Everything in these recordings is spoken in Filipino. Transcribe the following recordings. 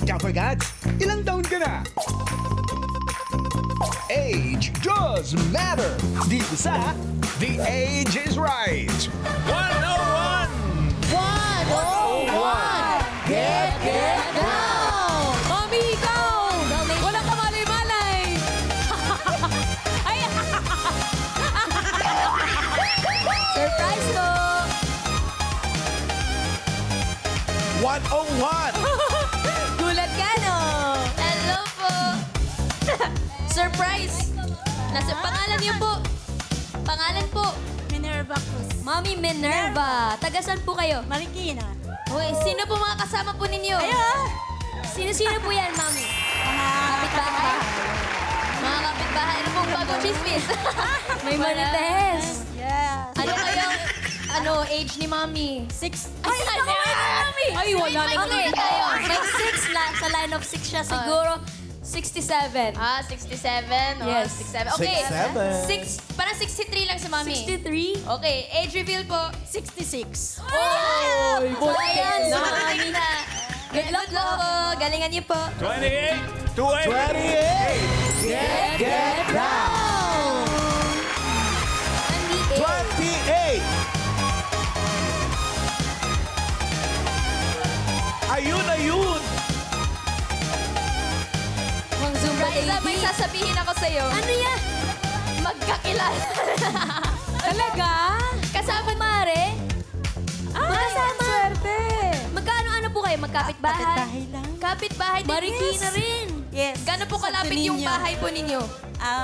Dapper Cats, ilang taon ka na? Age does matter. Dito sa The Age is Right. 101! 101! Get down! Mami, ikaw! Walang kamalay-malay! Ay! Surprise ko! 101! Gulat ka, no? Hello po! Surprise! Nasa pangalan niyo po. Pangalan po. Minerva Cruz. Mami Minerva. Tagasan po kayo? Marikina. Uy, sino po mga kasama po ninyo? Sino-sino po yan, Mami? Kapitbahay? Mga kapitbahay. Ano pong bagong chismis? May marites. Yes. Ano kayong, age ni Mami? 6. Ay, naku, Mami! Ay, wala naman. Okay, tayo. May 6 sa line of 6 siya. Siguro, 67. 67? Yes. 67. Okay. 67. Parang 63 lang si Mami. 63? Okay, age reveal po. 66. Oh! Ayan, si Nice. Mami na. Good luck po. Galingan niyo po. 28! 28! Get down! 28! Ayun, ayun! Mang Zumba Raisa, may baby. sasabihin ako sa'yo. Ano yan? Magkakilala. Talaga? Kasama mare? Magkasama. Swerte. Magkano po kayo? Magkapit-bahay? Kapitbahay lang. Kapit-bahay din. Marikina Yes. rin. Yes. Gano'n po Sa kalapit yung Tulinyo. bahay po ninyo?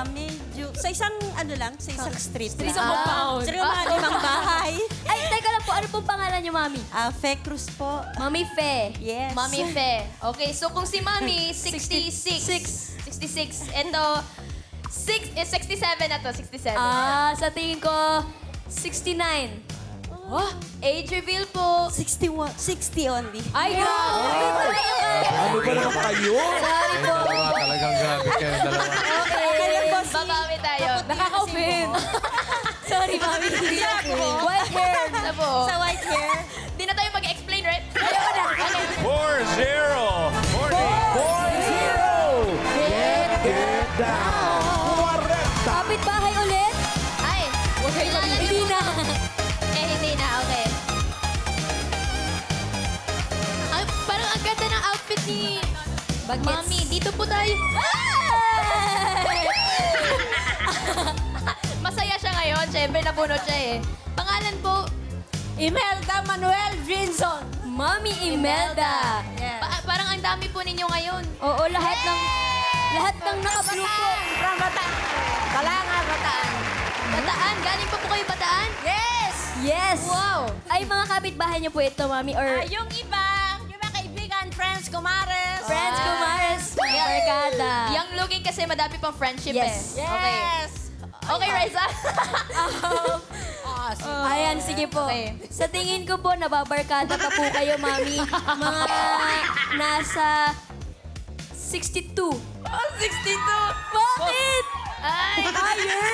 Medyo, sa isang, sa isang street Sa lang. isang compound. Pero mga limang bahay. Ay, teka lang po. Ano pong pangalan niyo, Mami? Fe Cruz po. Mami Fe. Yes. Mami Fe. Okay, so kung si Mami, 66. 66. Ito, 67 na to, 67. Sa tingin ko, 69. Oh, age reveal po. 61. 60 only. Ay, grabe! Ano ba naman kayo? Sorry po. Talagang grabe kayo dalawa. Okay, boss. Babawi tayo. Nakaka-offend. Sorry, Mami. Hindi ako. White hair. Ano po? Sa white hair. Di na tayo mag-explain, right? 4-0! 40! Get down! 40! Kapit-bahay ulit? Ay, huwag kayo Hindi na. hindi na, okay. Parang ang ganda ng outfit ni Mami. Dito po tayo. Masaya siya ngayon. Siyempre, nabunot siya eh. Pangalan po, Imelda Manuel Vinson. Mami Imelda. parang ang dami po ninyo ngayon. Oo, lahat ng naka-blue po. From Bataan. Balanga, Bataan. Bataan, galing pa po kayo Bataan? Yes! Yes. Wow. Ay, mga kapitbahay niyo po ito, Mami, or Yung iba, yung mga kaibigan, friends, kumares. friends, kumares, mga barkada. Young looking kasi madami pang friendship Yes. eh. Okay. Yes. Okay, Raisa. Ayan, sige po. Okay. Sa tingin ko po, nababarkada pa po kayo, Mami. Mga nasa 62. 62. Bakit? Ay. Higher?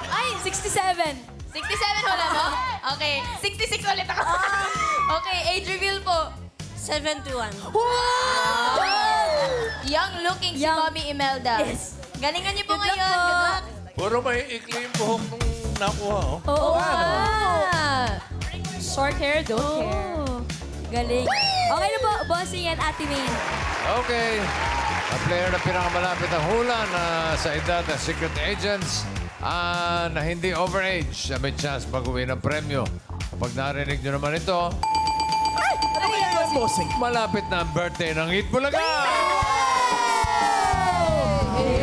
Ay, 67. 67 wala mo? Okay. 66 ulit ako. Okay, age reveal po. 71. Young looking si Young. Mommy Imelda. Yes. Galingan niyo po Good luck ngayon. po. Good luck. Puro may ikli yung buhok nung nakuha, oh. Oo. Short hair, don't care. Oh, galing. Okay na po, bossing and Ate Main. Okay. Ang player na pinakamalapit ang hula na sa edad ng Secret Agents na hindi overage may chance pag-uwi ng premyo. Kapag narinig nyo naman ito, Ano kaya yan, bossing? malapit na ang birthday ng Eat Bulaga!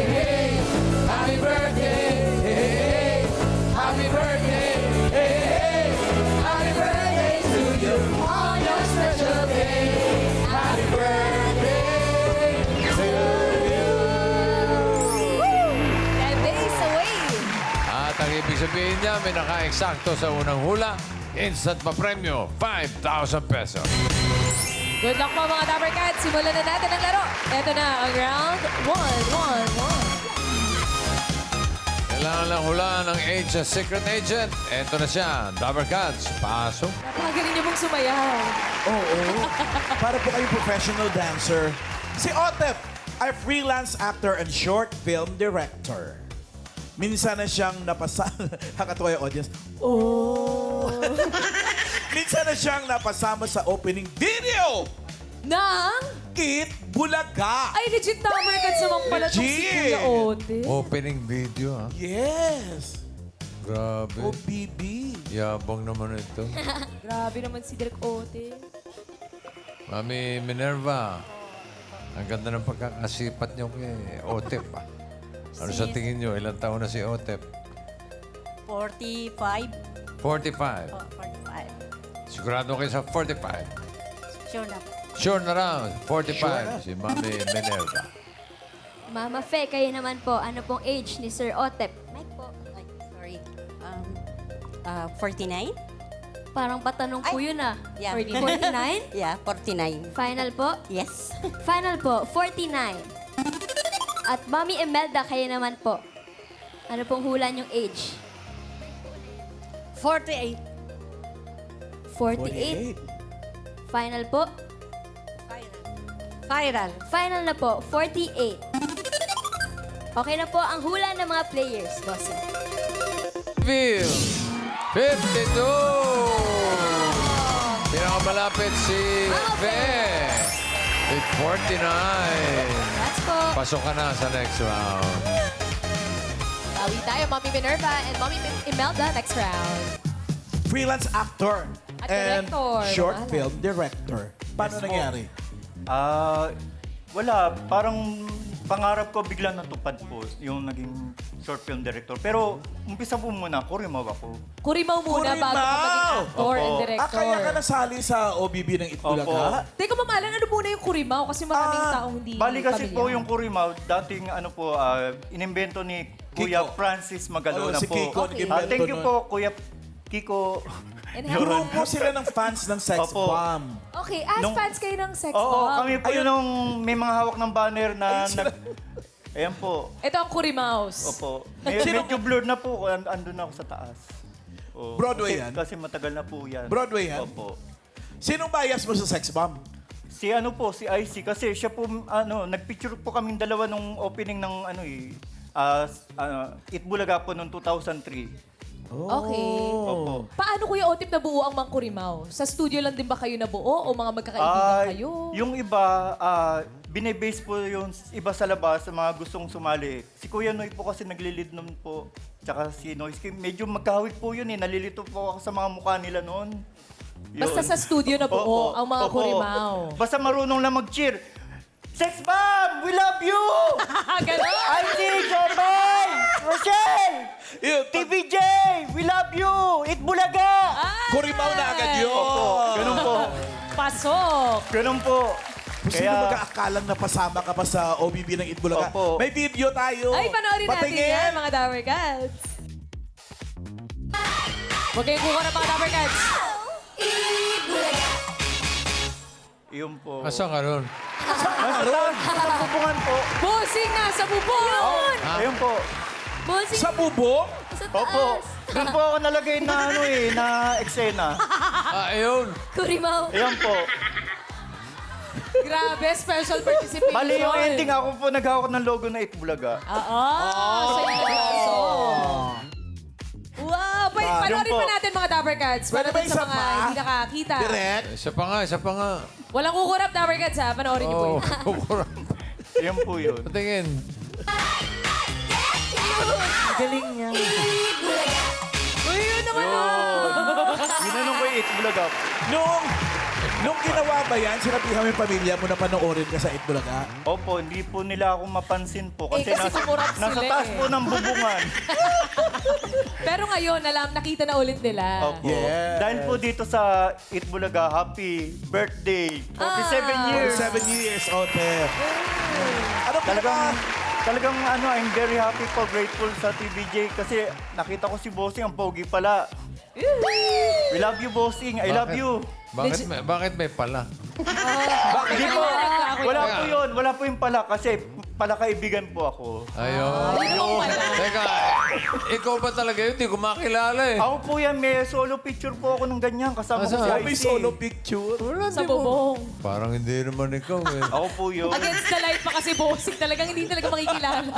Happy birthday! Hey, happy birthday! Hey, happy birthday to you on your special day! Happy birthday to you! 10 days away. At ang ibig sabihin niya, may naka-eksakto sa unang hula, instant pa premyo, 5,000 pesos. Good luck po mga Dapper Cats. Simulan na natin ang laro. Ito na ang round 1. Kailangan lang hulaan ng age sa Secret Agent. Ito na siya, Dapper Cats. Pasok. Napakagaling niyo mong sumayaw. Oo. Para po kayong professional dancer. Si Otep ay freelance actor and short film director. Minsan na siyang nakakatuwa yung audience. Oh! Minsan na siyang napasama sa opening video. Nang? It Bulaga. Ay, legit number cards naman pala itong si Legit. Kuya Ote. Opening video, ha? Yes. Grabe. OBB. Yabang naman ito. Grabe naman si Direk Ote. Mami Minerva, ang ganda ng pagkakasipat niyo kay Otep, ah. Ano sa tingin niyo? Ilang taon na si Otep? 45. 45. Oh, 45. Sigurado kayo sa 45. Sure na po. Sure na raw, 45. Si Mami Minerva. Mama Fe, kayo naman po. Ano pong age ni Sir Otep? Mike po. Ay, sorry. 49? Parang patanong po Ay. yun ah. Yeah. 49? Yeah, 49. Final po? Yes. Final po, 49. At Mami Imelda, kayo naman po. Ano pong hula niyong age? 48. 48. Final po? Viral. Final na po, 48. Okay na po ang hula ng mga players, bossing. Bill, 52. Pinakamalapit si Fe. With 49. That's po. Pasok ka na sa next round. Bawi tayo, Mommy Minerva and Mommy Imelda next round. Freelance actor At and director. short Wala. film director. Paano Yes po. nangyari? Wala. Parang pangarap ko bigla natupad po yung naging short film director. Pero umpisa po muna, Kurimaw ako. Kurimaw muna bago ka maging actor and Opo. director. Kaya ka nasali sa OBB ng Itbulaga? Teka, Ma'am Alan, ano muna yung Kurimaw? Kasi maraming taong hindi Bali kasi po pamilyar. yung Kurimaw, dating inimbento ni Kuya Kiko. Francis Magalona Si po. Kiko, Okay. nag-invento Thank you nun. po, Kuya Kiko. And Grupo sila ng fans ng Sex Opo. Bomb. Okay, as Nung- fans kayo ng sex Oo, bomb. kami po Ayun. yung may mga hawak ng banner na... Ayan po. Ito ang Kurimaws. Opo. Medyo blurred na po. Andun ako sa taas. Oo. Broadway kasi, yan? Kasi matagal na po yan. Broadway yan? Opo. Sinong bias mo sa Sex Bomb? Si si IC. Kasi siya po, nagpicture po kaming dalawa nung opening ng Itbulaga po noong 2003. Okay. Opo. Paano Kuya Otip nabuo ang Mang Kurimaw? Sa studio lang din ba kayo nabuo o mga magkakaibigan kayo? Yung iba, binibase po yung iba sa labas sa mga gustong sumali. Si Kuya Noy po kasi nagli-lead nun po. Tsaka si Noy. Medyo magkahawig po yun eh. Nalilito po ako sa mga mukha nila noon. Yun. Basta sa studio nabuo Opo, ang mga opo. Kurimaw. Basta marunong lang mag-cheer. Sex Bomb! We love you! Ganon! IT, Jomay! Rochelle! Yun, TVJ! We love you! Itbulaga! Kurimaw na agad yun. Opo, ganun po. Pasok! Ganun po. Sino mag-aakalang napasama ka pa sa OBB ng Itbulaga? Opo. May video tayo. Ay, panoorin natin Patingin. yan, mga Dower Cats. Huwag kayong kuha ng mga Dower Cats. Iyon po. Asa ka ron? Pagpupungan po. Bossing nasa bubon! Ayun po. Bossing Sa bubong? sa Opo. taas. Doon po ako nalagay na na eksena. Ayun. Kurimaw. Ayun po. Grabe, special participation. Bali yung ending ako po naghawak ng logo na Itbulaga. Oo, sa'yo nag-pasok. Wow, panoorin Yun po. pa natin mga Dower Cats. Pwede Para ba dun sa isa mga pa? hindi nakakita. Direct? Isa pa nga, isa pa nga. Walang kukurap, Dower Cats ha. Panoorin niyo po Oh, yun. kukurap. Ayun po yun. Patingin. Galing niya. Uy, yun naman Yun. Ginanong ko yung Itbulaga. Nung ginawa ba yan, sinabihan mo yung pamilya mo na panoorin ka sa Itbulaga? Opo, hindi po nila ako mapansin po. Kasi, kasi kumurap nasa sila taas eh. po ng bubungan. Pero ngayon, nakita na ulit nila. Opo. Yes. Dahil po dito sa Itbulaga, happy birthday. 47 years. 7 years, Otep. Ano pa Talagang I'm very happy po, grateful sa TVJ kasi nakita ko si Bossing, ang pogi pala. We love you, Bossing. I love you. Bakit may pala? Hindi po. Nagkakakuya. Wala po yun. Wala po yung pala kasi palakaibigan po ako. Ayun. Yun naman pala. Teka, ikaw ba talaga yun? Hindi ko makilala eh. Ako po yan, may solo picture po ako ng ganyan kasama ko si Asa? IC. May solo picture. Sa bubong. Parang hindi naman ikaw eh. Ako po yun. Against the light pa kasi bossing. Talagang hindi talaga makikilala.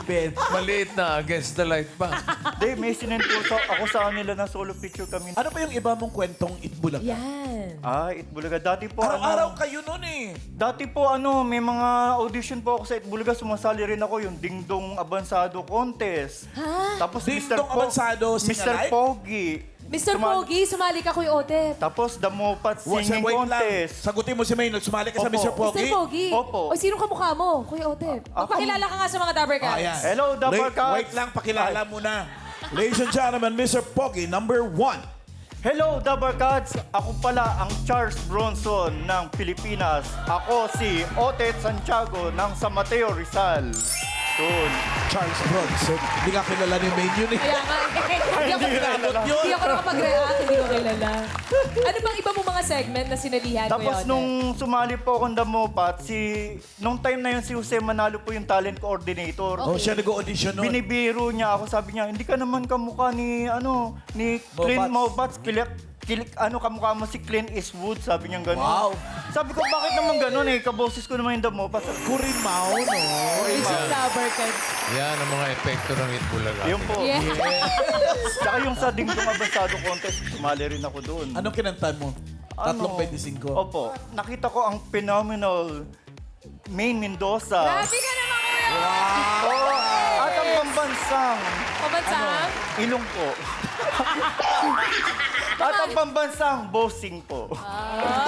Ben. Maliit na, against the light pa. Hindi, may sinend po ako sa kanila na solo picture kami. Ano pa yung iba mong kwentong Itbulaga? Yan. Itbulaga. Dati po, Araw-araw kayo nun eh. Dati po, may mga audition po ako sa Itbulaga. Sumasali rin ako yung Ding Dong Abansado Contest. Tapos Ding Mr. Dong Abansado, Sing Mr. Alike? Pogi. Mr. Pogi, sumali ka Kuya Otep. Tapos The Mopat Singing Wait lang. Contest. Sagutin mo si May, sumali ka sa Opo. Mr. Pogi. Mr. Pogi. Opo. O, sino kamukha mo, Kuya Otep? Magpakilala ka nga sa mga Dabber Cats. Ayan. Hello, Dabber Cats. Wait lang, pakilala muna. Ladies and gentlemen, Mr. Pogi, number 1. Hello, Dabber Cats! Ako pala ang Charles Bronson ng Pilipinas. Ako si Otet Santiago ng San Mateo, Rizal. Yun. Charles Bronson. Hindi ka kilala ni May yun eh. Kaya nga, hindi ako kilala. Hindi ako nakapag-react, hindi ko kilala. Ano bang iba mo mga segment na sinalihan, Kuya Tapos Otep? nung sumali po akong The Mopat, nung time na yun si Jose Manalo po yung talent coordinator. Oh, siya nag-audition nun. Binibiro niya ako, sabi niya, hindi ka naman kamukha ni Clint Mobats. Kamukha mo si Clint Eastwood, sabi niya gano'n. Wow. Sabi ko, bakit naman gano'n eh? Kaboses ko naman yung The Mobats. Kurimao, no? Isang Dabber Cats. Yan ang mga epekto ng Itbulaga. Yun po. Yeah. Tsaka yung sa Ding Dong Abansado Contest, sumali rin ako doon. Anong kinantan mo? Tatlong 25. Opo. Nakita ko ang phenomenal Maine Mendoza. Grabe ka naman, Kuya! Oh, at ang pambansang Pamansang? Ilong po. At ang pambansang bossing po.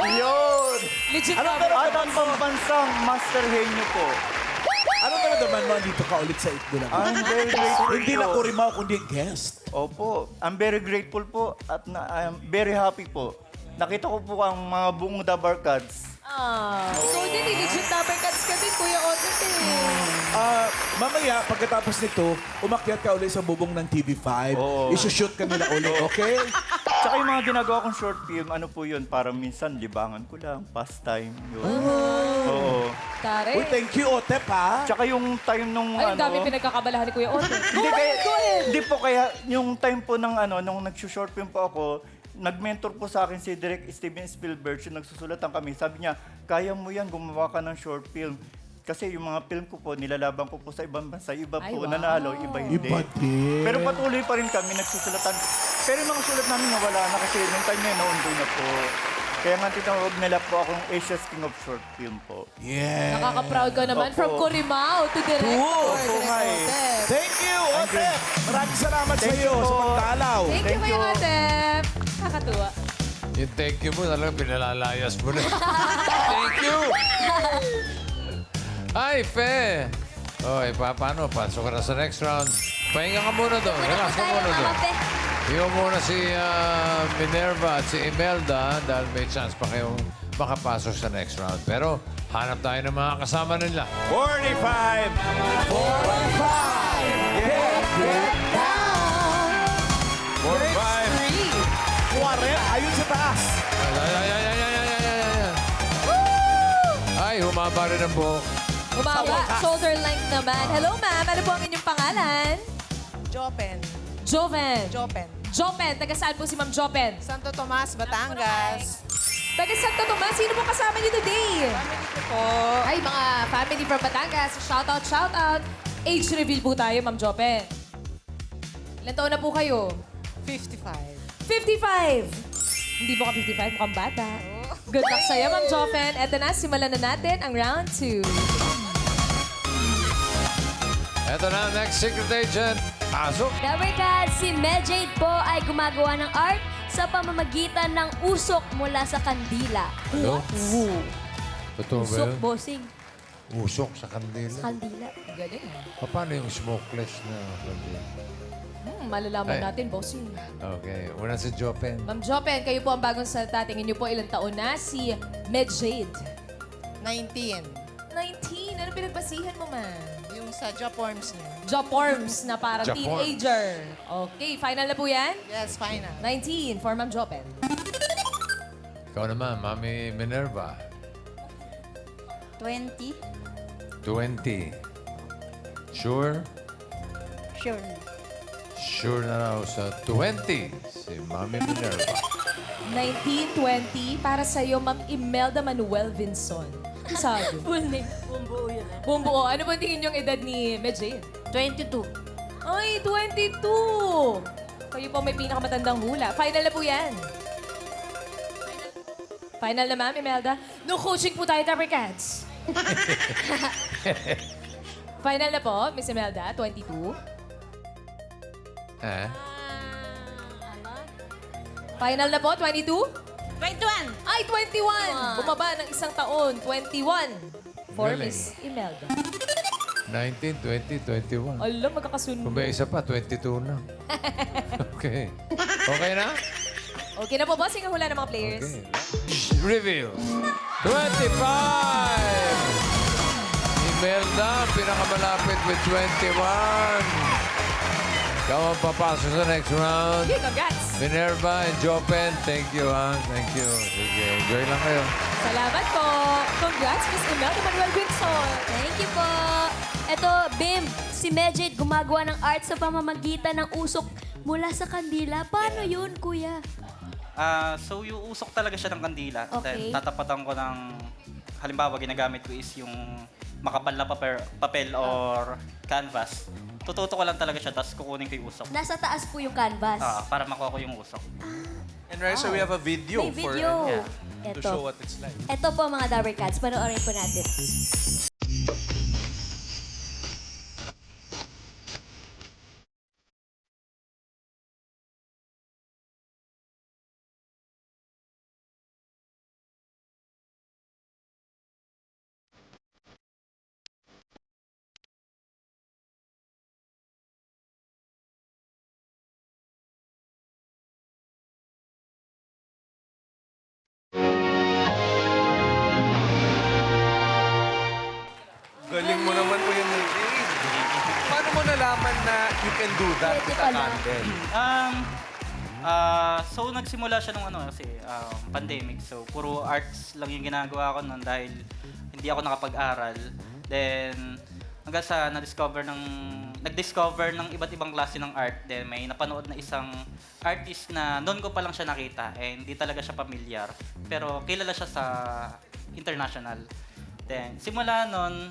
Yun. Legit Ano Dabber At ang pambansang Master Henyo po. Anong naman mo dito ka ulit sa Itbulaga? I'm very grateful Hindi po. na Kurimao, kundi guest. Opo. I'm very grateful po at I'm very happy po. Nakita ko po ang mga buong Dabber Cats. So, din, legit Dabber Cats ka din, Kuya Otep eh. Mamaya, pagkatapos nito, umakyat ka ulit sa bubong ng TV5. Oo. Isushoot ka nila ulit, okay? Tsaka yung mga ginagawa kong short film, ano po yun, para minsan libangan ko lang, pastime. Yun. Oo. Tare. Uy, thank you, Otep, ha? Tsaka yung time nung Ay, ang dami pinagkakabalahan ni Kuya Otep. Hindi kaya, hindi po kaya yung time po ng nung nag-short film po ako, nag-mentor po sa akin si Direk Steven Spielberg, yung nagsusulatan kami. Sabi niya, kaya mo yan, gumawa ka ng short film. Kasi yung mga film ko po, nilalaban ko po sa ibang bansa. Iba Ay, po, wow. nanalo, iba hindi. Iba din. Pero patuloy pa rin kami nagsusulatan. Pero yung mga sulat namin nawala na kasi nung time na yun, naundo na po. Kaya nga tinawag nila po akong Asia's King of Short Film po. Yeah. Nakaka-proud ka naman. Opo. From Kurimao to Director. Opo nga Direk eh. Otep. Thank you, Otep. Maraming salamat sa Thank iyo you sa po. pagdalaw. Thank you, Thank Kuya you. Otep. Nakakatuwa. Yung thank you mo, talagang pinalalayas mo na. Thank you! Ay, Fe! Oy, paano? Pasok ka na sa next round. Pahinga ka muna doon. Relax ka muna doon. Iwan muna si Minerva at si Imelda dahil may chance pa kayong makapasok sa next round. Pero hanap tayo ng mga kasama nila. 45. 45. Get down. 45. 40. Ayun sa taas. Ay, humaba rin ang buhok. Umaba, shoulder length naman. Hello, ma'am. Ano po ang inyong pangalan? Jopen. Joven. Jopen. Jopen. Taga saan po si Ma'am Jopen? Santo Tomas, Batangas. Taga Santo Tomas. Sino po kasama niyo today? Family ko po. Ay, mga family from Batangas. Shout out, shout out. Age reveal po tayo, Ma'am Jopen. Ilan taon na po kayo? 55. 55! Hindi po ka 55, mukhang bata. Good luck sa'yo, Ma'am Jopen. Eto na, simulan na natin ang round 2. Eto na, next secret agent. Pasok. Dabber Cats, si Medjade po ay gumagawa ng art sa pamamagitan ng usok mula sa kandila. Ano? Totoo ba Usok, yun? bossing. Usok sa kandila. Kandila. Galing. Paano yung smokeless na kandila? Malalaman Ay. natin, bossing. Okay, una si Jopen. Ma'am Jopen, kayo po ang bagong salita. Tingin niyo po ilang taon na si Medjade. 19. 19. Ano pinagbasihan mo, man? Yung sa Joporms niya. Joporms na parang Joporms. teenager. Okay, final na po yan? Yes, final. 19 for Ma'am Jopen. Ikaw naman, Mami Minerva. 20. 20. Sure? Sure. Sure na raw sa 20. Si Mami Minerva. 1920 para sa iyo, Ma'am Imelda Manuel Vinson. Ano sabi? Full name. Bumbuo yun. Bumbuo. Ano ba tingin yung edad ni Medjay? 22. Ay, 22! Kayo po may pinakamatandang hula. Final na po yan. Final na, Ma'am Imelda. No coaching po tayo, Dapper Cats. Final na po, Miss Imelda, 22. Eh? Final na po, 22. 21. Ay, 21! Bumaba ng isang taon, 21. For Galing. Miss Imelda. 19, 20, 21. Alam, magkakasunod. Kung may isa pa, 22 na. Okay. Okay na? Okay na po, bossing ang hula ng mga players. Okay. Reveal. 25! Imelda, pinakamalapit with 21. Ikaw ang papasok sa next round. Okay, congrats! Minerva and Jopen, thank you ha. Thank you. Sige, enjoy lang kayo. Salamat po! Congrats, Miss Imelda Manuel Vinson! Thank you po. Eto, Bim, si Medjay gumagawa ng art sa pamamagitan ng usok mula sa kandila. Paano yun, kuya? So yung usok talaga siya ng kandila. Okay. Then tatapatan ko ng, halimbawa ginagamit ko is yung makapal na papel or canvas. Tututo ko lang talaga siya, tapos kukunin ko yung usok. Nasa taas po yung canvas. Para makuha ko yung usok. And Raisa, we have a video May video. Yeah. to show Eto. what it's like. Eto po mga Dabber Cats. Panoorin po natin. Galing mo naman po yung Paano mo nalaman na you can do that Pwede with a pala. candle? So nagsimula siya nung kasi pandemic. So puro arts lang yung ginagawa ko noon dahil hindi ako nakapag-aral. Then hanggang sa nag-discover ng iba't ibang klase ng art. Then may napanood na isang artist na noon ko pa lang siya nakita and hindi talaga siya familiar. Pero kilala siya sa international. Then simula noon,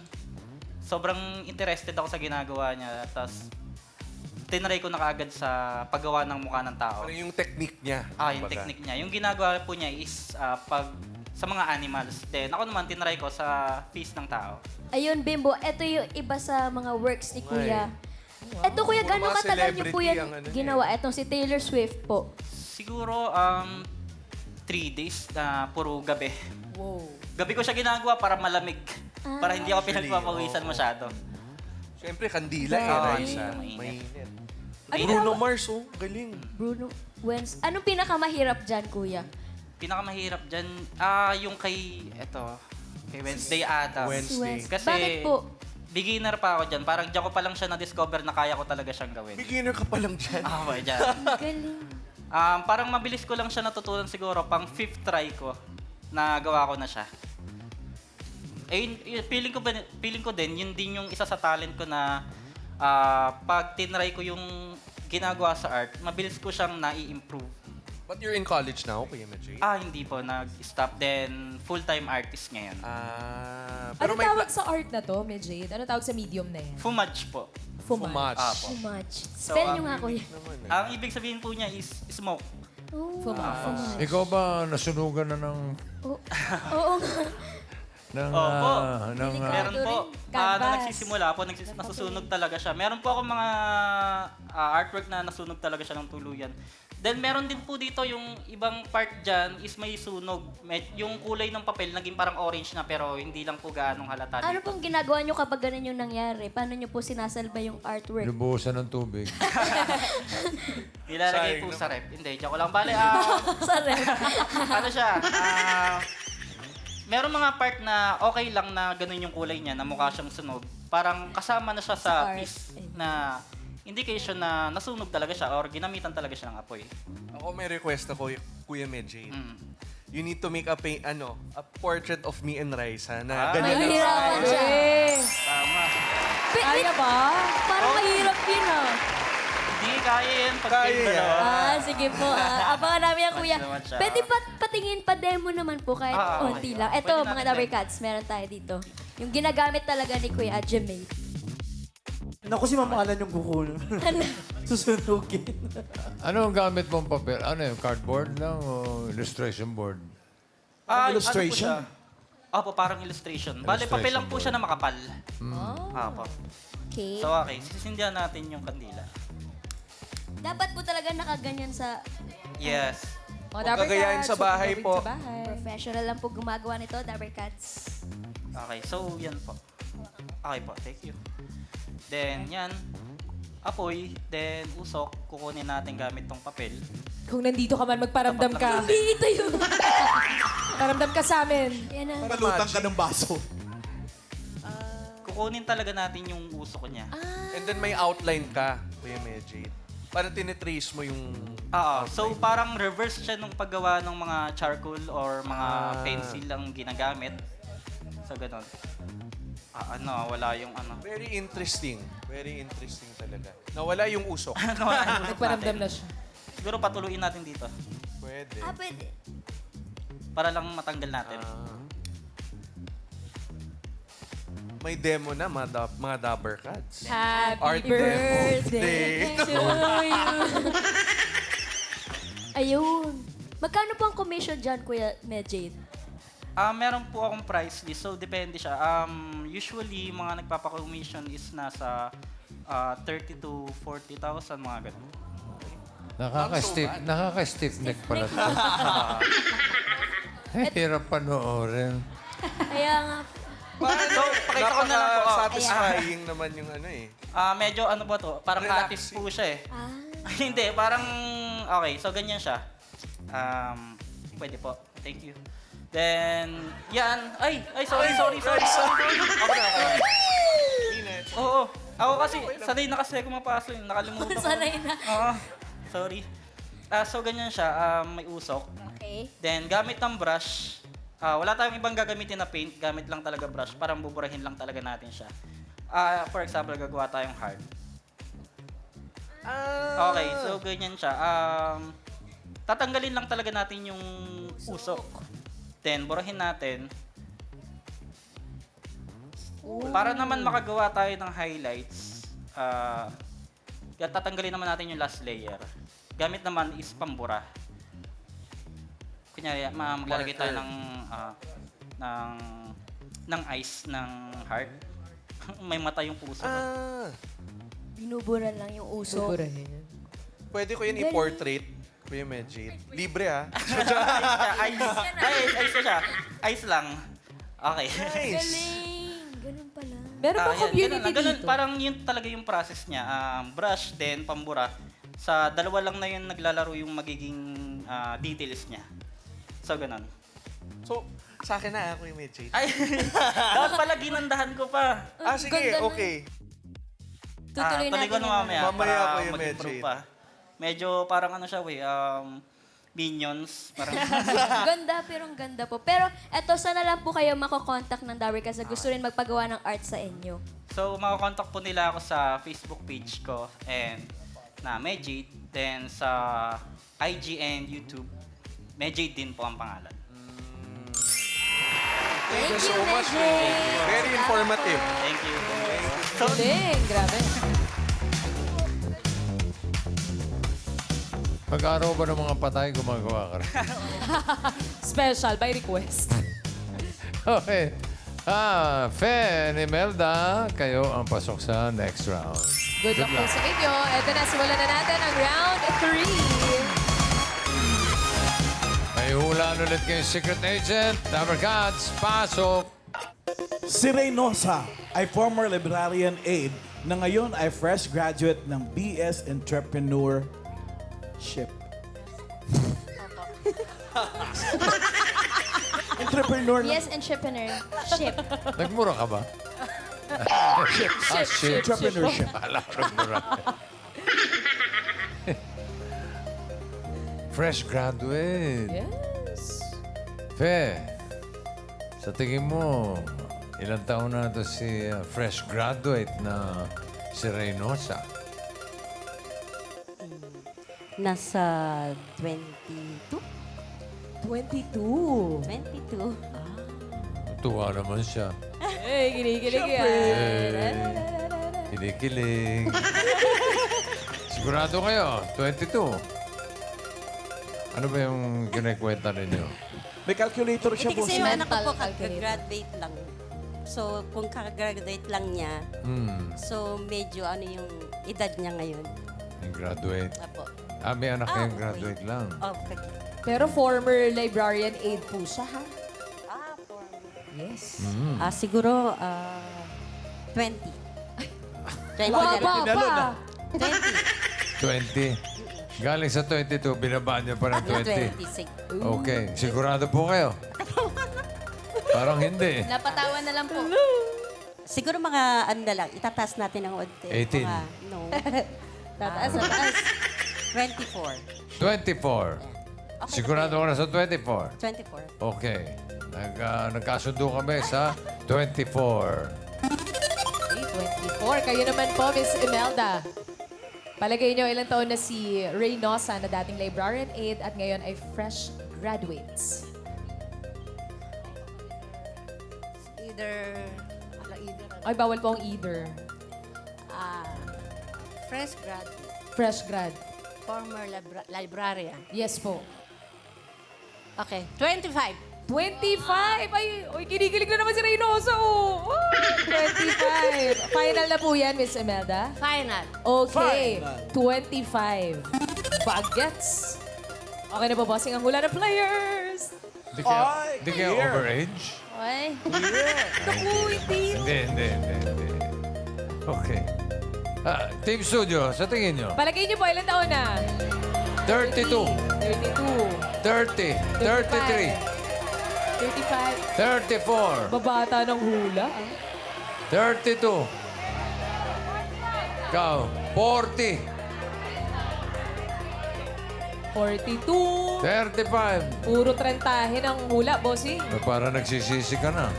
sobrang interested ako sa ginagawa niya. Tapos tinry ko na kaagad sa paggawa ng mukha ng tao. Ano yung technique niya? Yung kumbaga? technique niya. Yung ginagawa po niya is pag sa mga animals. Then ako naman tinry ko sa face ng tao. Ayun, Bimbo. Eto yung iba sa mga works ni Kuya. Eto, Kuya, Puro gano'ng mga katagal niyo po celebrity yan ang ano niya ginawa? Etong si Taylor Swift po. Siguro 3 days na puro gabi. Wow. Gabi ko siya ginagawa para malamig. Para hindi ako pinagpapawisan masyado. Siyempre, kandila Raisa. Mainit. Ano Bruno Mars, galing. Bruno Wens. Anong pinakamahirap dyan, Kuya? Pinakamahirap dyan, yung kay Wednesday Adams. Wednesday. Kasi Bakit po? beginner pa ako dyan. Parang dyan ko pa lang siya na-discover na kaya ko talaga siyang gawin. Beginner ka pa lang dyan. Okay, dyan. Galing. Parang mabilis ko lang siya natutunan siguro. Pang 5th try ko, na gawa ko na siya. Feeling ko din, yun din yung isa sa talent ko na pag tinry ko yung ginagawa sa art, mabilis ko siyang nai-improve. But you're in college now, Kuya Medjay? Hindi po, nag-stop. Then, full-time artist ngayon. Ano tawag sa art na to, Medjay? Ano tawag sa medium na yan? Fumage po. Fumage. Apo. Too much. So, Spell nyo nga, Kuya. Ang ibig sabihin po niya is smoke. Oh, Fumage. Ikaw ba nasunugan na ng... Oo nga. Opo. rin. Meron po. Canvas. Na nagsisimula po, nasusunog talaga siya. Meron po ako mga artwork na nasunog talaga siya ng tuluyan. Then meron din po dito yung ibang part dyan is may sunog. Yung kulay ng papel naging parang orange na pero hindi lang po gaanong halata Ano dito. pong ginagawa nyo kapag ganun yung nangyari? Paano nyo po sinasalba yung artwork? Lubusan ng tubig. Nilalagay po sa rep. Hindi, joke lang. Bale, Sorry. ano siya? Meron mga part na okay lang na ganun yung kulay niya, na mukha siyang sunog. Parang kasama na siya sa art. piece na indication na nasunog talaga siya or ginamitan talaga siya ng apoy. Ako may request ako, Kuya Medjay. Mm. You need to make a portrait of me and Raisa na ganyan lang. Mahirapan siya. Tama. Wait, Kaya pa? Parang mahirap yun, ah. Hindi, kaya yan. Pag Kaya kayong yan. dalawa. Sige po. Abangan namin yan, kuya. naman siya. Pwede patingin pa demo naman po kahit konti okay. lang. Ito, Pwede mga natin Dabber demo. Cats, meron tayo dito. Yung ginagamit talaga ni Kuya Jemay. Naku, si Mama Alan yung kukunin. Susunugin. Ano ang gamit mong papel? Ano yung cardboard lang o illustration board? Illustration? Ano po siya? Opo, parang illustration. Bale, papel lang po siya na makapal. Opo. Okay. So, okay. Sisindihan natin yung kandila. Dapat po talaga nakaganyan sa Yes. Mga Huwag Dabber gagayahin Cats, sa bahay huwag po. gagawin sa bahay. professional lang po gumagawa nito, Dabber Cats. Okay, so yan po. Okay po, thank you. Then, yan. Apoy, then usok. Kukunin natin gamit tong papel. Kung nandito ka man, magparamdam ka. Hindi ito yun. Paramdam ka sa amin. Yan ang... Palutang ka ng baso. Kukunin talaga natin yung usok niya. And then may outline ka, Kuya Medjit. Para tinitrace mo yung... So parang reverse siya nung paggawa ng mga charcoal or mga pencil lang ginagamit. So, ganun. Wala yung ano. Very interesting. Very interesting talaga. Nawala yung usok. Nagparamdam na siya. Siguro patuluin natin dito. Pwede. Pwede. Para lang matanggal natin. May demo na, mga Dabber Cats. Happy Art birthday demo. to you. Ayun. Magkano po ang commission dyan, Kuya Medjade? Meron po akong price list. So, depende siya. Usually, mga nagpapaka-commission is nasa 30 to 40,000, mga ganun. Nakaka-stiff neck pala ito. Hirap panoorin. Kaya nga, So, pakita ko na lang po. Satisfying naman yung ano eh. Medyo ano ba to? Parang artist po siya eh. Hindi, parang... Okay, so ganyan siya. Pwede po. Thank you. Then, yan. Ay, sorry. Okay. Oo. Ako kasi, sanay na kasi ako mapasok. Nakalimutan ko. sanay na. Oo. Sorry. So, ganyan siya. May usok. Okay. Then, gamit ng brush. Wala tayong ibang gagamitin na paint. Gamit lang talaga brush. Parang buburahin lang talaga natin siya. For example, gagawa tayong heart. Okay, so ganyan siya. Tatanggalin lang talaga natin yung usok. Then, burahin natin. Para naman makagawa tayo ng highlights, tatanggalin naman natin yung last layer. Gamit naman is pambura. Kunyari, maglalagay tayo ng ice ng heart. May mata yung puso. Binubura lang yung uso. Pwede ko yan i-portrait, Kuya Medjit. Libre ha. Ice siya. Ice lang. Okay. Galing. Ganun pala. Meron ba community ganun, dito? parang yun talaga yung process niya. Brush, then pambura. Sa dalawa lang na yun naglalaro yung magiging details niya. So, ganun. So, sa akin na Kuya Medjit. Ay, dapat pala ginandahan ko pa. Sige, Ganda na. okay. Tutuloy Tuloy natin ko na mamaya. Mamaya, para Kuya mag-improve Medjit. pa. Medyo parang ano siya, Minions. Parang Ganda, pero ang ganda po. Pero eto, sana lang po kayo makokontakt ng Dabber kasi gusto rin magpagawa ng art sa inyo. So, makakontakt po nila ako sa Facebook page ko and na Medjade. Then sa IG and YouTube, Medjade din po ang pangalan. Thank you so much. Medjade. Very informative. Thank you. Galing, grabe. Pag-araw ba ng mga patay, gumagawa ka rin? Special, by request. Okay. Fe and Imelda, kayo ang pasok sa next round. Good luck po sa inyo. Ito na, simulan na natin ang round 3. May hulaan ulit kayong secret agent. Dabber Cats, pasok! Si Reynosa ay former librarian aide na ngayon ay fresh graduate ng BS Entrepreneurship. Entrepreneur lang. Yes, entrepreneurship. Nagmura ka ba? Ship. Entrepreneurship. Alam ko nagmura. Fresh graduate. Yes. Fe, sa tingin mo, Ilang taon na ito si fresh graduate na si Reynosa? Nasa 22? 22. 22. Tuwa naman siya. Eh, kinikilig yan. Kinikilig. Sigurado kayo, 22. Ano ba yung kinikwenta ninyo? May calculator siya, Hindi kasi boss. yung anak ko po Mental calculator. kakagraduate lang. So, kung kakagraduate lang niya, so medyo ano yung edad niya ngayon. Yung graduate. Apo. May anak kayong okay. graduate lang. Okay. Pero former librarian aide po siya, ha? For Yes. siguro 20. 20 na lang. Baba pa. 20. Galing sa 22, binabaan niya pa ng 20. 26. Okay. Sigurado po kayo? Parang hindi. Napatawa na lang po. Siguro mga ano na lang, itataas natin ng onti. 18. Mga, no. Tataas sa taas. 24. 24. Sigurado ka na sa 24? 24. Okay. Nagkasundo kami sa 24. Okay, 24. Kayo naman po, Miss Imelda. Palagay niyo ilang taon na si Reynosa na dating librarian aide at ngayon ay fresh graduates. Either, Ay, bawal po ang either. fresh graduate, Fresh grad. former librarian. Yes po. Okay, 25. 25! Ay, kinikilig na naman si Reynosa, oh! 25. Final na po yan, Miss Imelda. Final. Okay, 25. Bagets. Okay na po, bossing ang hula ng players. Hindi kaya overage? Oy. Hindi. Okay. Team Studio, sa tingin nyo? Palagay niyo po, ilang taon na? 32, 32. 30, 33, 35. 34, Babata ng hula. 32. Ikaw, 40, 42. 35. Puro 30 ang hula, bossing. Para nagsisisi ka na.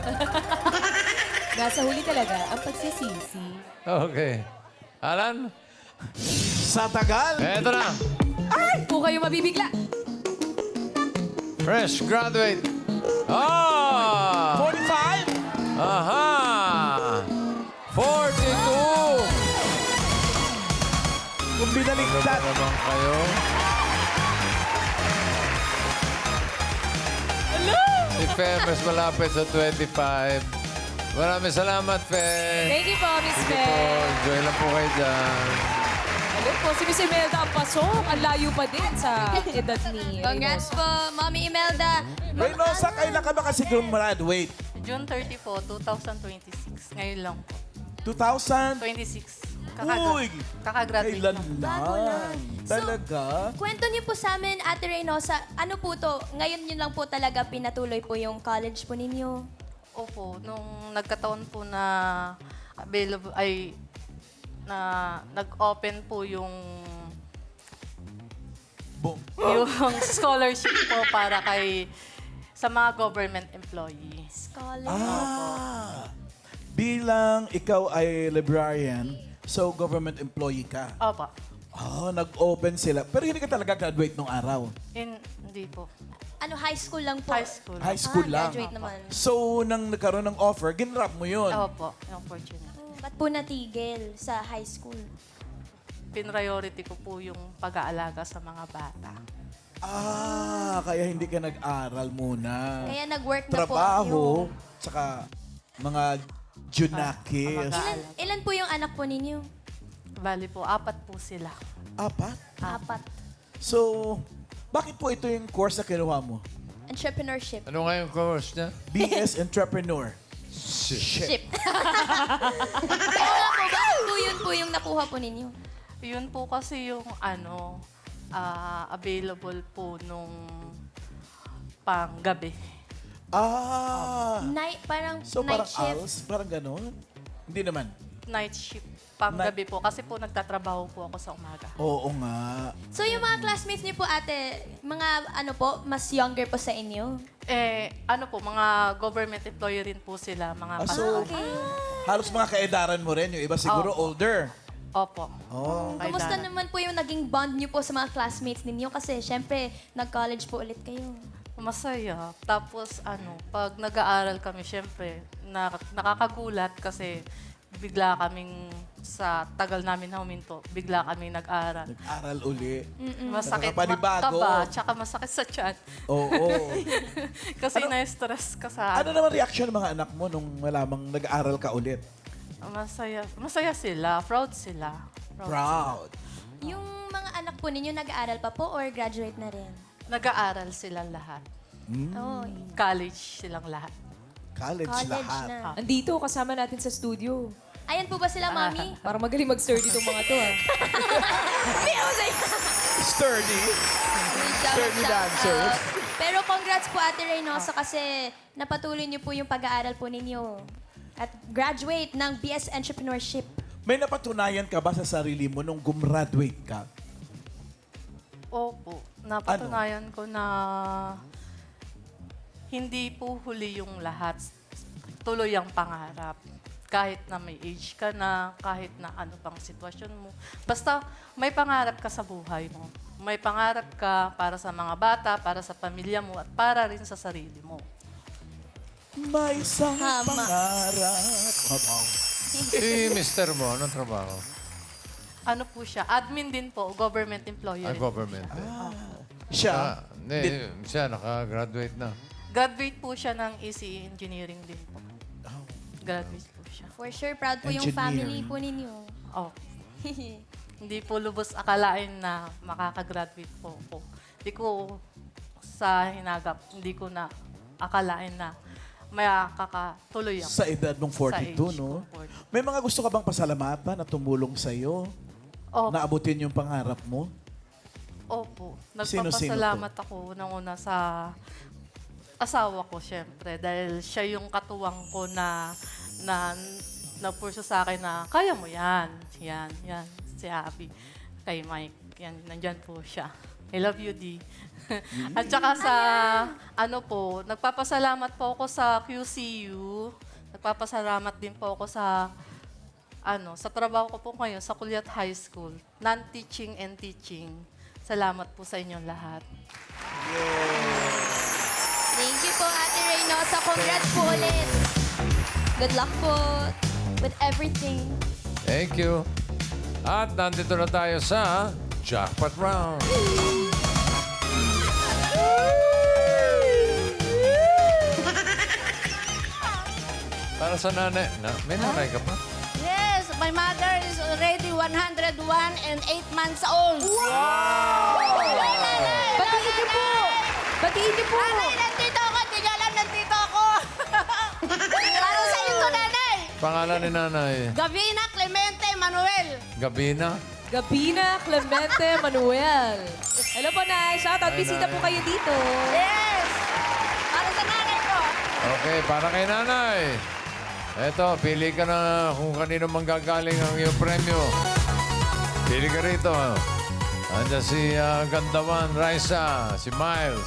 Nasa huli talaga ang pagsisisi. Okay. Alan? Sa tagal. Eto na. Po kayo mabibigla. Fresh graduate. Ah! 45. Aha! 42! Kung binaligtad. Ano naman kayo? Si Fe, mas malapit sa 25. Maraming salamat, Fe. Thank you po, Miss Sige po, Fe. enjoy lang po kayo dyan. Hello po, si Miss Imelda ang pasok. Ang layo pa din sa edad ni Congrats Reynosa. po, Mommy Imelda. Reynosa, kailan ka ba kasi graduate? June 30 po, 2026. Ngayon lang po. 2000? 26. Uy! Kakagraduate Kailan lang. lang? Talaga? Kwento niyo po sa amin, Ate Reynosa, ano po to? Ngayon yun lang po talaga pinatuloy po yung college po ninyo. Opo, nung nagkataon po na available, ay na nag-open po yung yung scholarship po para kay sa mga government employee. Bilang ikaw ay librarian, so government employee ka. Opo. Nag-open sila. Pero hindi ka talaga graduate nung araw. Hindi po. Ano, high school lang po? High school. High school lang. Graduate naman. So, nang nagkaroon ng offer, ginrap mo yun. Opo, yung opportunity. Ba't po natigil sa high school? Priority ko po yung pag-aalaga sa mga bata. Kaya hindi ka nag-aral muna. Kaya nag-work na po Trabaho, yung... tsaka mga junakis. Ilan po yung anak po ninyo? Bali po, 4 po sila. 4? 4. So, bakit po ito yung course na kinuha mo? Entrepreneurship. Ano nga yung course niya? BS Entrepreneur. Ship. Oo nga po, bakit po yun po yung nakuha po ninyo? Yun po kasi yung available po nung panggabi. Night, parang So night parang shift. ALS? Parang ganon? Hindi naman. night shift pang gabi po. Kasi po nagtatrabaho po ako sa umaga. Oo nga. So yung mga classmates niyo po ate, mga ano po, mas younger po sa inyo? Ano po, mga government employee rin po sila. Mga So, halos mga kaedaran mo rin. Yung iba siguro Opo. older. Opo. Oh. Kamusta Kailangan. naman po yung naging bond niyo po sa mga classmates ninyo? Kasi syempre, nag-college po ulit kayo. Masaya. Tapos pag nag-aaral kami, syempre, nakakagulat kasi bigla kaming sa tagal namin huminto, bigla kaming nag-aaral. Nag-aral uli. Masakit Nakakapanibago. magkaba, tsaka masakit sa tiyan. Oo. Kasi na-stress ka sa Ano naman reaction ng mga anak mo nung malamang nag-aral ka ulit? Masaya. Masaya sila. Proud sila. Proud. Yung mga anak po ninyo, nag-aaral pa po or graduate na rin? Nag-aaral silang lahat. Oh, College silang lahat. College, college lahat. na. Andito, kasama natin sa studio. Ayan po ba sila, Mami? Para magaling mag-sturdy itong mga to, ha? Sturdy. Sturdy Shout dancers. out. Pero congrats po, Ate Reynosa, kasi napatuloy niyo po yung pag-aaral po ninyo. At graduate ng BS Entrepreneurship. May napatunayan ka ba sa sarili mo nung gumraduate ka? Opo. Napatunayan ko na hindi po huli yung lahat. Tuloy ang pangarap. Kahit na may age ka na, kahit na ano pang sitwasyon mo. Basta may pangarap ka sa buhay mo. May pangarap ka para sa mga bata, para sa pamilya mo, at para rin sa sarili mo. May isang pangarap. Mister mo, anong trabaho? Ano po siya? Admin din po, government employee. rin. Government. Siya. Siya, naka-graduate na. Graduate po siya ng ECE Engineering din po. Graduate po siya. For sure, proud po yung family po ninyo. Oh. Hindi po lubos akalain na makakagraduate po ako. Hindi ko sa hinagap, hindi ko na akalain na may kakatuloy ako. Sa edad mong 42, age no? ko, 42. May mga gusto ka bang pasalamatan na tumulong sa'yo? Opo. Naabutin yung pangarap mo? Opo. Sino-sino Nagpapasalamat ako una sa asawa ko, syempre. Dahil siya yung katuwang ko na nagpurso sa akin na, kaya mo yan. Yan. Si Abby. Kay Mike. Yan, nandyan po siya. I love you, D. At saka sa, nagpapasalamat po ako sa QCU. Nagpapasalamat din po ako sa, sa trabaho ko po ngayon sa Kulyat High School. Non-teaching and teaching. Salamat po sa inyong lahat. Thank you po, Ate Reynosa. Congrats po ulit. Good luck po with everything. Thank you. At nandito na tayo sa Jackpot Round. Para sa nanay. May nanay ka pa? Yes, my mother is already 101 and 8 months old. Batiin niyo po! Batiin niyo po! Nanay, nandito ako. Hindi niyo alam, nandito ako. Para sa ito, nanay. Pangalan ni nanay? Gavina Clemente Manuel. Gabina? Gabina Clemente Manuel. Hello po, Nay. Shoutout. Hi, Bisita Nay. po kayo dito. Yes. Para sa nanay ko. Okay, para kay nanay. Eto, pili ka na kung kanino manggagaling ang iyong premyo. Pili ka rito. Andiyan si Gandawan, Raisa, si Miles,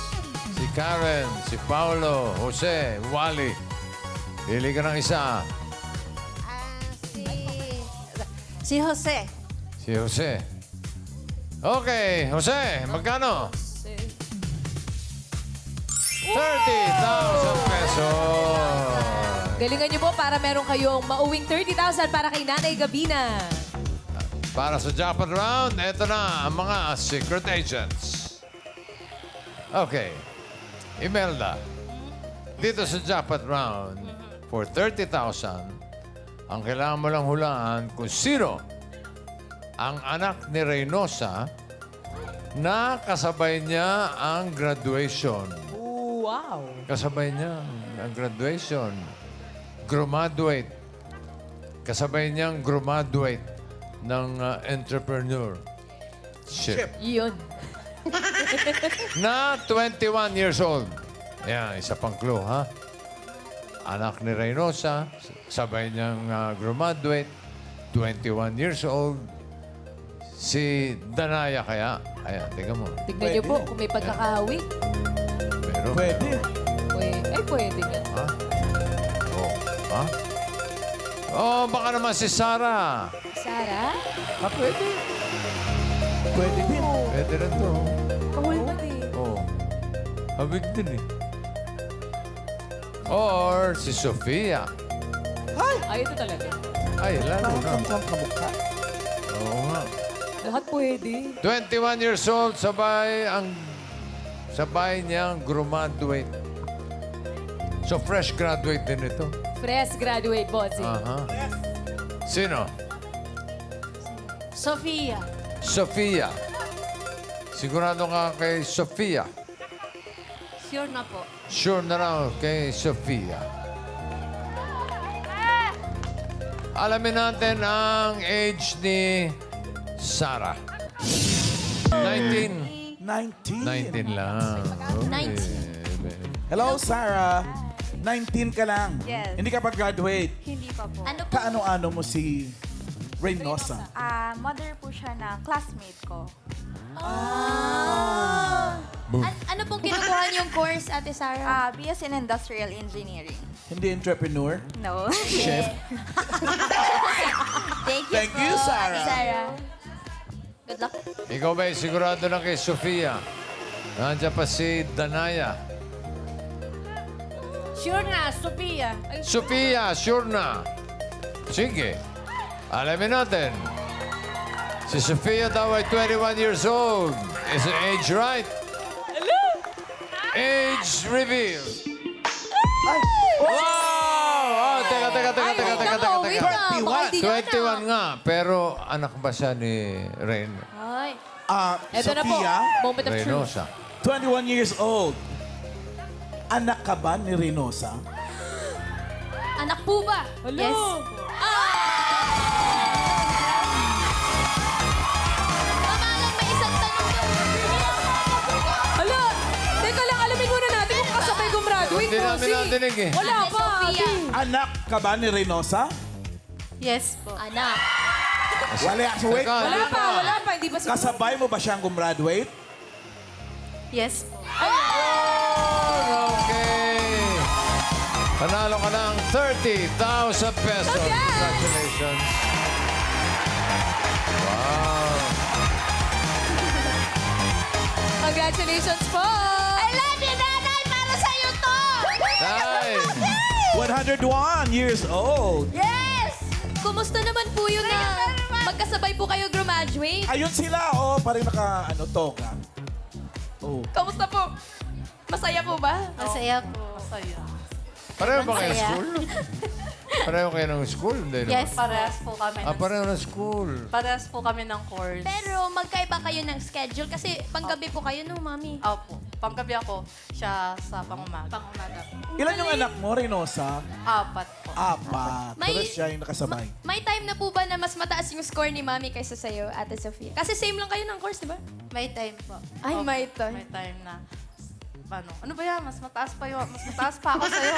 si Karen, si Paulo, Jose, Wally. Pili ka ng isa. Si Jose. Si Jose. Okay, Jose, magkano? 30,000 pesos. Galingan niyo po para meron kayong mauwing 30,000 para kay Nanay Gabina. Para sa Jackpot Round, eto na ang mga secret agents. Okay. Imelda, dito sa Jackpot Round, for 30,000, ang kailangan mo lang hulaan kung sino ang anak ni Reynosa na kasabay niya ang graduation. Wow. Kasabay niya ang graduation. Graduate. Kasabay niyang graduate ng entrepreneurship. Yun. Na 21 years old. Ayan, isa pang clue, ha? Anak ni Reynosa, sabay niyang graduate 21 years old. Si Danaya kaya. Ayan, tingnan mo. Tignan niyo po kung may pagkakahawig. Pero, Pwede. Pwede nga. Ha? Oh, ha? Oh, baka naman si Sarah. Sarah? Pwede. Pwede din. Pwede rin to. Kahul pa din. Oh. Habig din eh. Or si Sofia. Ay, ito talaga. Ay, lalo na. Ang kamukha. Oo nga. Lahat pwede. 21 years old, sabay niyang graduate. So, fresh graduate din ito. Fresh graduate, bossing. Aha. Sino? Sofia. Sofia. Sigurado ka kay Sofia. Sure na po. Sure na raw kay Sofia. Alamin natin ang age ni Sarah. 19. 19. 19 lang. Okay. Hello, Sarah. 19 ka lang. Yes. Hindi ka pa graduate. Hindi pa po. Ano po? Kaano-ano mo si Reynosa? Mother po siya na classmate ko. Ano pong kinukuha niyong course, Ate Sarah? BS in Industrial Engineering. Hindi entrepreneur? No. Chef? Thank you, po, Sarah. Ate Sarah. Good luck. Ikaw ba sigurado na kay Sofia? Nandiyan pa si Danaya. Sure na, Sofia. Sofia, sure na. Sige. Alamin natin. Si Sofia daw ay 21 years old. Is the age right? Age reveal. Wow! Oh, teka. Wait na. Baka hindi niya 21 nga, pero anak ba siya ni Rain? Ay. Ito na po. Sophia, Moment of truth. Reynosa? 21 years old. Anak ka ba ni Reynosa? Anak po ba? Yes. Mamalan, may isang tanong daw. Hala! Teka lang, alamin muna natin kung kasabay gumraduate. Hindi namin natinig eh. Wala Ate pa. Sofia. Anak ka ba ni Reynosa? Yes po. Anak. Wala. So wait. Teka, Wala pa. Hindi pa siguro. Kasabay mo ba siyang gumraduate? Yes po. Okay. Panalo ka ng 30,000 pesos. Congratulations. Wow. Congratulations po. I love you, nanay! Para sa'yo to! Nice. 101 years old. Yes! Kumusta naman po yun na magkasabay po kayo graduate? Ayun sila, oh. Parang toga. Oh. Kamusta po? Masaya po ba? Masaya po. Masaya. Pareho ba kayo Masaya. school? Pareho kayo ng school? Hindi naman. Yes, parehas po kami. Pareho ng school. Parehas po kami ng course. Pero magkaiba kayo ng schedule kasi panggabi po kayo no, Mami. Opo. Panggabi ako, siya sa pangumaga. Pangumaga. Ilan yung anak mo, Reynosa? 4 po. 4. May- Pero siya yung nakasabay. May time na po ba na mas mataas yung score ni Mami kaysa sa'yo, Ate Sofia? Kasi same lang kayo ng course, di ba? May time po. Ay, Opo, may time. May time na. Ano ba yan? Mas mataas pa ako sa'yo.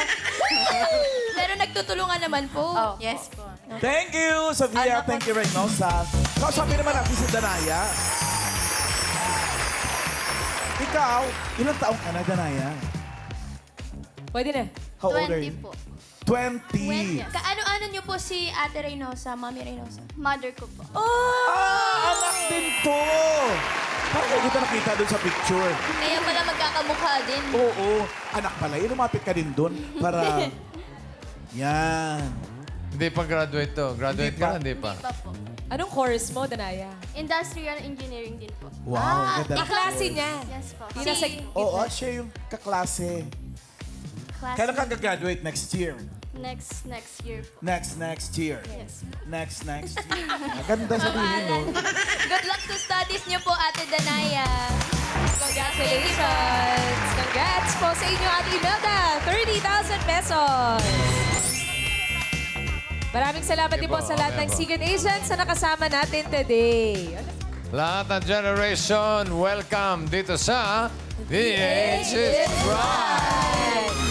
Pero nagtutulungan naman po. Oh, yes po. Thank you, Sofia. Thank you, Reynosa. Kausapin naman natin si Danaya. Ikaw, ilang taong ka na, Danaya? Pwede na. How old are you? 20 po. 20. Kaano-ano niyo po si Ate Reynosa, Mami Reynosa? Mother ko po. Anak din to! Parang kayo kita nakita doon sa picture. Kaya pala magkakamukha din. Oo, anak pala. Lumapit ka din doon para... Yan. Hindi pa graduate to. Graduate Hindi ka pa. na, hindi pa. Pa po. Anong course mo, Danaya? Industrial Engineering din po. Wow, ganda. Kaklase niya. Yes po. Yun nasa... Oo, siya yung kaklase. Class Kailan ka gagraduate next year? next year po. Next year. Yes. Next year. Ganda sabihin, no? Good luck sa studies niyo po, Ate Danaya. Congratulations! Congrats po sa inyo, Ate Imelda. 30,000 pesos. Maraming salamat din po sa lahat ng Secret Agents na nakasama natin today. Lahat ng generation, welcome dito sa The Age is Right.